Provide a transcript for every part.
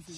Hello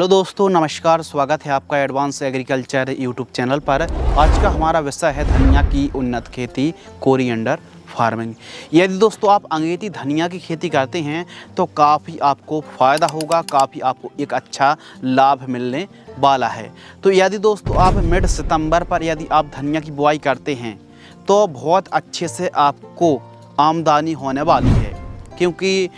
दोस्तों, नमस्कार। स्वागत है आपका एडवांस एग्रीकल्चर यूट्यूब चैनल पर। आज का हमारा विषय है धनिया की उन्नत खेती, कोरिएंडर फार्मिंग। यदि दोस्तों आप अंगेती धनिया की खेती करते हैं तो काफ़ी आपको फ़ायदा होगा, काफ़ी आपको एक अच्छा लाभ मिलने वाला है। तो यदि दोस्तों आप मिड सितंबर पर यदि आप धनिया की बुआई करते हैं तो बहुत अच्छे से आपको आमदनी होने वाली है, क्योंकि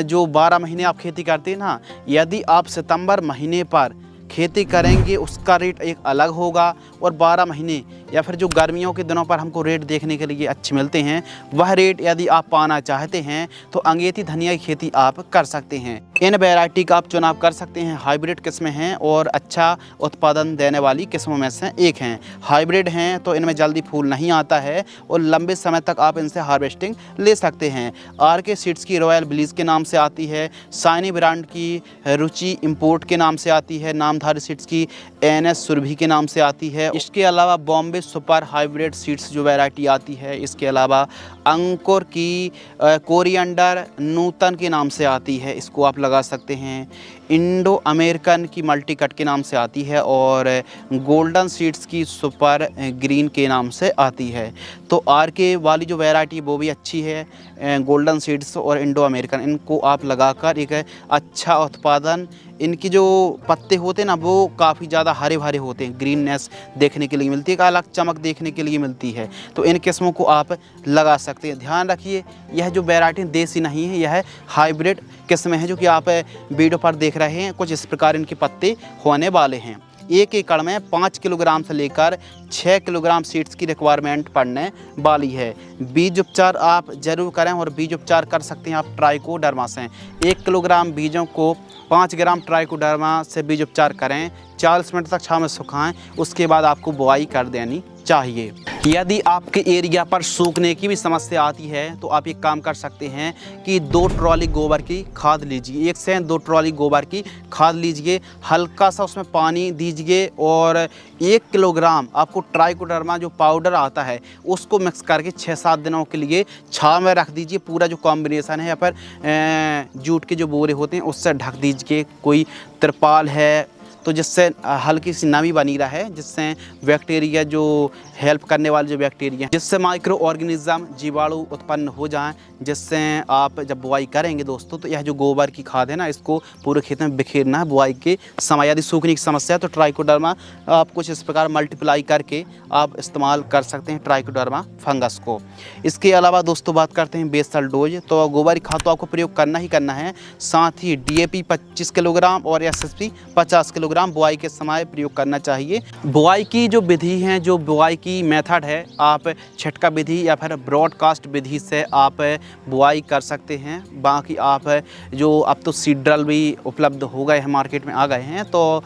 जो 12 महीने आप खेती करते हैं ना, यदि आप सितंबर महीने पर खेती करेंगे उसका रेट एक अलग होगा, और 12 महीने या फिर जो गर्मियों के दिनों पर हमको रेट देखने के लिए अच्छे मिलते हैं, वह रेट यदि आप पाना चाहते हैं तो अंगेती धनिया की खेती आप कर सकते हैं। इन वैरायटी का आप चुनाव कर सकते हैं। हाइब्रिड किस्में हैं और अच्छा उत्पादन देने वाली किस्मों में से एक हैं। हाइब्रिड हैं तो इनमें जल्दी फूल नहीं आता है और लंबे समय तक आप इनसे हार्वेस्टिंग ले सकते हैं। आरके सीड्स की रॉयल ब्लीज के नाम से आती है, साइनी ब्रांड की रुचि इंपोर्ट के नाम से आती है, नामधारी सीड्स की एनएस सुरभि के नाम से आती है। इसके अलावा बॉम्बे सुपर हाइब्रिड सीड्स जो वैरायटी आती है, इसके अलावा अंकुर की कोरिएंडर नूतन के नाम से आती है, इसको आप लगा सकते हैं। इंडो अमेरिकन की मल्टी कट के नाम से आती है और गोल्डन सीड्स की सुपर ग्रीन के नाम से आती है। तो आरके वाली जो वैरायटी वो भी अच्छी है। गोल्डन सीड्स और इंडो अमेरिकन, इनको आप लगाकर एक अच्छा उत्पादन, इनकी जो पत्ते होते हैं ना वो काफ़ी ज़्यादा हरे भरे होते हैं, ग्रीननेस देखने के लिए मिलती है, एक अलग चमक देखने के लिए मिलती है। तो इन किस्मों को आप लगा सकते हैं। ध्यान रखिए, यह जो वैरायटी देसी नहीं है, यह हाइब्रिड किस्में हैं जो कि आप वीडियो पर देख रहे हैं। कुछ इस प्रकार इनके पत्ते होने वाले हैं। 1 एकड़ में 5 किलोग्राम से लेकर 6 किलोग्राम सीड्स की रिक्वायरमेंट पड़ने वाली है। बीज उपचार आप जरूर करें, और बीज उपचार कर सकते हैं आप ट्राइकोडर्मा से। 1 किलोग्राम बीजों को 5 ग्राम ट्राइकोडर्मा से बीज उपचार करें, 40 मिनट तक छांव में सुखाएं, उसके बाद आपको बुआई कर देनी चाहिए। यदि आपके एरिया पर सूखने की भी समस्या आती है तो आप एक काम कर सकते हैं कि 2 ट्रॉली गोबर की खाद लीजिए, 1 से 2 ट्रॉली गोबर की खाद लीजिए, हल्का सा उसमें पानी दीजिए और 1 किलोग्राम आपको ट्राइकोडर्मा जो पाउडर आता है उसको मिक्स करके 6-7 दिनों के लिए छांव में रख दीजिए। पूरा जो कॉम्बिनेशन है, या फिर जूट के जो बोरे होते हैं उससे ढक दीजिए, कोई तिरपाल है तो जिससे हल्की सी नमी बनी रहे, जिससे बैक्टीरिया जो हेल्प करने वाले जो बैक्टीरिया, जिससे माइक्रो ऑर्गेनिज्म जीवाणु उत्पन्न हो जाएं, जिससे आप जब बुआई करेंगे दोस्तों तो यह जो गोबर की खाद है ना, इसको पूरे खेत में बिखेरना है बुआई के समय। यदि सूखने की समस्या है तो ट्राइकोडर्मा आप कुछ इस प्रकार मल्टीप्लाई करके आप इस्तेमाल कर सकते हैं ट्राइकोडर्मा फंगस को। इसके अलावा दोस्तों बात करते हैं बेसल डोज। तो गोबर की खाद तो आपको प्रयोग करना ही करना है, साथ ही DAP 25 किलोग्राम और SSP 50 किलोग्राम बुआई के समय प्रयोग करना चाहिए। बुआई की जो विधि है, जो बुआई की मेथड है, आप छिटका विधि या फिर ब्रॉडकास्ट विधि से आप बुआई कर सकते हैं। बाकी आप जो अब तो सीड ड्रिल भी उपलब्ध हो गए हैं, मार्केट में आ गए हैं, तो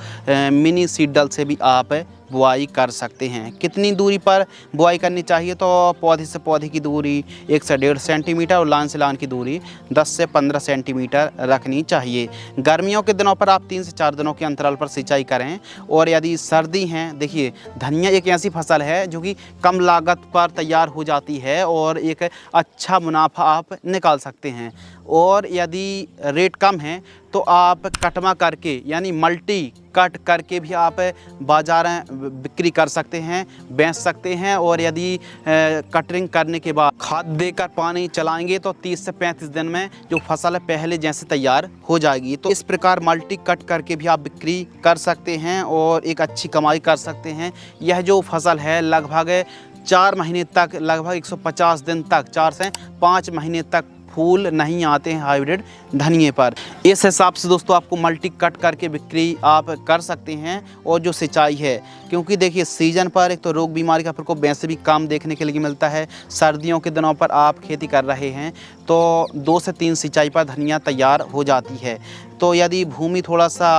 मिनी सीड ड्रिल से भी आप बुआई कर सकते हैं। कितनी दूरी पर बुआई करनी चाहिए? तो पौधे से पौधे की दूरी 1 से 1.5 सेंटीमीटर और लाइन से लाइन की दूरी 10 से 15 सेंटीमीटर रखनी चाहिए। गर्मियों के दिनों पर आप 3 से 4 दिनों के अंतराल पर सिंचाई करें। और यदि सर्दी है, देखिए धनिया एक ऐसी फसल है जो कि कम लागत पर तैयार हो जाती है और एक अच्छा मुनाफा आप निकाल सकते हैं। और यदि रेट कम है तो आप कटवा करके यानी मल्टी कट करके भी आप बाजार में बिक्री कर सकते हैं, बेच सकते हैं। और यदि कटरिंग करने के बाद खाद देकर पानी चलाएंगे तो 30 से 35 दिन में जो फसल है पहले जैसे तैयार हो जाएगी। तो इस प्रकार मल्टी कट करके भी आप बिक्री कर सकते हैं और एक अच्छी कमाई कर सकते हैं। यह जो फसल है लगभग 4 महीने तक, लगभग 150 दिन तक, 4 से 5 महीने तक फूल नहीं आते हैं हाइब्रिड धनिए पर। इस हिसाब से दोस्तों आपको मल्टी कट करके बिक्री आप कर सकते हैं। और जो सिंचाई है, क्योंकि देखिए सीजन पर एक तो रोग बीमारी का प्रकोप वैसे भी कम देखने के लिए मिलता है। सर्दियों के दिनों पर आप खेती कर रहे हैं तो 2 से 3 सिंचाई पर धनिया तैयार हो जाती है। तो यदि भूमि थोड़ा सा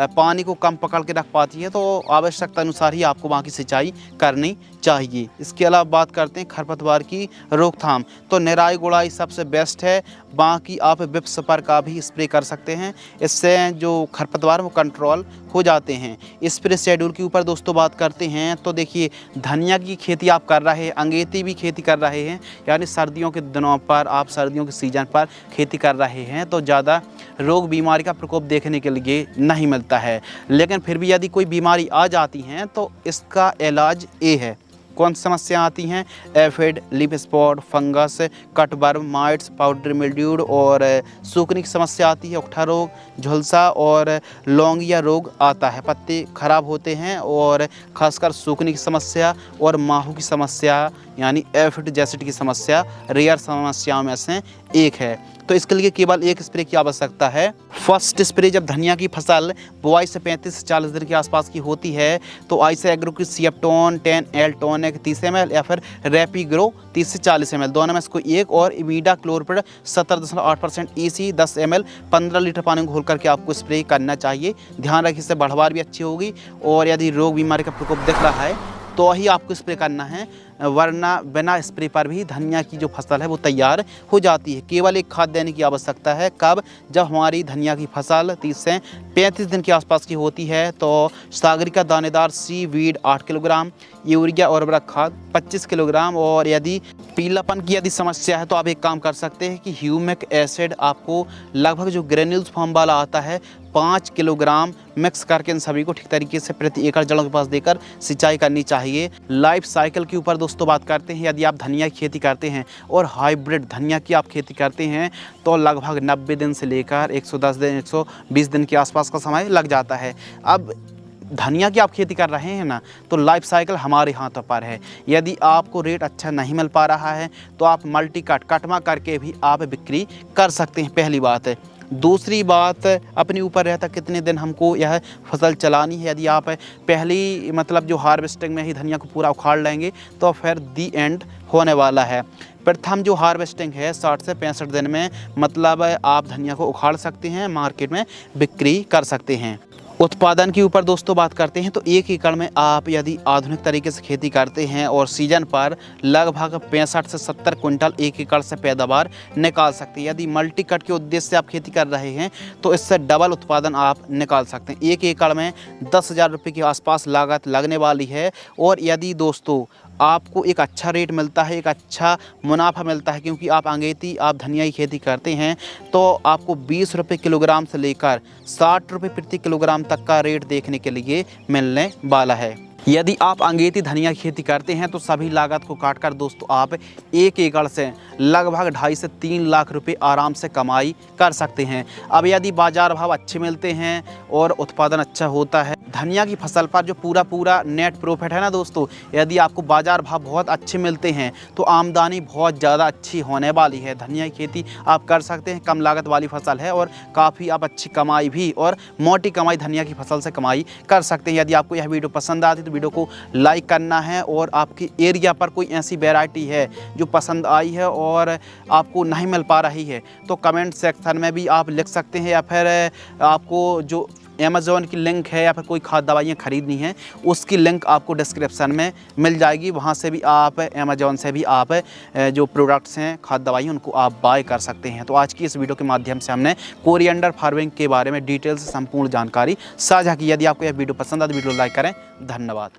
पानी को कम पकड़ के रख पाती है तो आवश्यकता अनुसार ही आपको वहाँ की सिंचाई करनी चाहिए। इसके अलावा बात करते हैं खरपतवार की रोकथाम, तो निराई गुड़ाई सबसे बेस्ट है। बाकी आप विप्स पर का भी स्प्रे कर सकते हैं, इससे जो खरपतवार वो कंट्रोल हो जाते हैं। स्प्रे शेड्यूल के ऊपर दोस्तों बात करते हैं तो देखिए धनिया की खेती आप कर रहे हैं, अंगेती भी खेती कर रहे हैं, यानी सर्दियों के दिनों पर आप सर्दियों के सीजन पर खेती कर रहे हैं तो ज़्यादा रोग बीमारी का प्रकोप देखने के लिए नहीं मिलता है। लेकिन फिर भी यदि कोई बीमारी आ जाती है तो इसका इलाज ये है। कौन सी समस्या आती हैं? Aphid, leaf spot, fungus, cutworm, mites, powder mildewed और सूखने की समस्या आती है। उकठा रोग, झुलसा और लौंगिया रोग आता है। पत्ते खराब होते हैं और खासकर सूखने की समस्या और माहू की समस्या यानी एफिड जैसिड की समस्या रेयर समस्याओं में से एक है। तो इसके लिए केवल एक स्प्रे की आवश्यकता है। फर्स्ट स्प्रे जब धनिया की फसल बुआई से 35 से 40 दिन के आसपास की होती है तो आइसा एग्रो की सिएप्टोन 10L टॉनिक 30 ml या फिर रैपीग्रो 30 से 40 ml, दोनों में से कोई एक, और इमीडा क्लोरपिड 70.8% EC 10 ml 15 लीटर पानी में घोल करके आपको स्प्रे करना चाहिए। ध्यान रखिए इससे बढ़वार भी अच्छी होगी और यदि रोग बीमारी का प्रकोप दिख रहा है तो ही आपको स्प्रे करना है, वरना बिना स्प्रे पर भी धनिया की जो फसल है वो तैयार हो जाती है। केवल एक खाद देने की आवश्यकता है। कब? जब हमारी धनिया की फसल 30 से 35 दिन के आसपास की होती है तो सागरिका दानेदार सीवीड 8 किलोग्राम, यूरिया और उर्वरक खाद 25 किलोग्राम, और यदि पीलापन की यदि समस्या है तो आप एक काम कर सकते हैं कि ह्यूमिक एसिड आपको लगभग जो ग्रेन्यूल्स फॉर्म वाला आता है 5 किलोग्राम मिक्स करके इन सभी को ठीक तरीके से प्रति एकड़ जड़ों के पास देकर सिंचाई करनी चाहिए। लाइफ साइकिल के ऊपर दोस्तों बात करते हैं। यदि आप धनिया की खेती करते हैं और हाइब्रिड धनिया की आप खेती करते हैं तो लगभग 90 दिन से लेकर 110 दिन 120 दिन के आसपास का समय लग जाता है। अब धनिया की आप खेती कर रहे हैं ना, तो लाइफ साइकिल हमारे हाथों पर है। यदि आपको रेट अच्छा नहीं मिल पा रहा है तो आप मल्टी कटमा करके भी आप बिक्री कर सकते हैं, पहली बात है। दूसरी बात अपने ऊपर रहता कितने दिन हमको यह फसल चलानी है। यदि आप पहली मतलब जो हार्वेस्टिंग में ही धनिया को पूरा उखाड़ लेंगे तो फिर दी एंड होने वाला है। प्रथम जो हार्वेस्टिंग है 60 से 65 दिन में मतलब आप धनिया को उखाड़ सकते हैं, मार्केट में बिक्री कर सकते हैं। उत्पादन के ऊपर दोस्तों बात करते हैं तो 1 एकड़ में आप यदि आधुनिक तरीके से खेती करते हैं और सीजन पर लगभग 65 से 70 क्विंटल 1 एकड़ से पैदावार निकाल सकते हैं। यदि मल्टी कट के उद्देश्य से आप खेती कर रहे हैं तो इससे डबल उत्पादन आप निकाल सकते हैं। 1 एकड़ में 10,000 रुपये के आसपास लागत लगने वाली है। और यदि दोस्तों आपको एक अच्छा रेट मिलता है, एक अच्छा मुनाफा मिलता है, क्योंकि आप अंगेती आप धनिया की खेती करते हैं तो आपको 20 रुपये किलोग्राम से लेकर 60 रुपये प्रति किलोग्राम तक का रेट देखने के लिए मिलने वाला है। यदि आप अंगेती धनिया की खेती करते हैं तो सभी लागत को काटकर दोस्तों आप 1 एकड़ से लगभग 2.5 से 3 लाख रुपए आराम से कमाई कर सकते हैं। अब यदि बाज़ार भाव अच्छे मिलते हैं और उत्पादन अच्छा होता है, धनिया की फसल पर जो पूरा नेट प्रॉफिट है ना दोस्तों, यदि आपको बाज़ार भाव बहुत अच्छे मिलते हैं तो आमदनी बहुत ज़्यादा अच्छी होने वाली है। धनिया की खेती आप कर सकते हैं, कम लागत वाली फसल है और काफ़ी आप अच्छी कमाई भी और मोटी कमाई धनिया की फसल से कमाई कर सकते हैं। यदि आपको यह वीडियो पसंद आती है तो वीडियो को लाइक करना है, और आपकी एरिया पर कोई ऐसी वैरायटी है जो पसंद आई है और आपको नहीं मिल पा रही है तो कमेंट सेक्शन में भी आप लिख सकते हैं, या फिर आपको जो अमेज़ॉन की लिंक है या फिर कोई खाद दवाइयाँ ख़रीदनी है उसकी लिंक आपको डिस्क्रिप्शन में मिल जाएगी। वहाँ से भी आप अमेज़ॉन से भी आप जो प्रोडक्ट्स हैं खाद दवाइयाँ उनको आप बाय कर सकते हैं। तो आज की इस वीडियो के माध्यम से हमने कोरिएंडर फार्मिंग के बारे में डिटेल से संपूर्ण जानकारी साझा की। यदि आपको यह वीडियो पसंद आए तो वीडियो लाइक करें। धन्यवाद।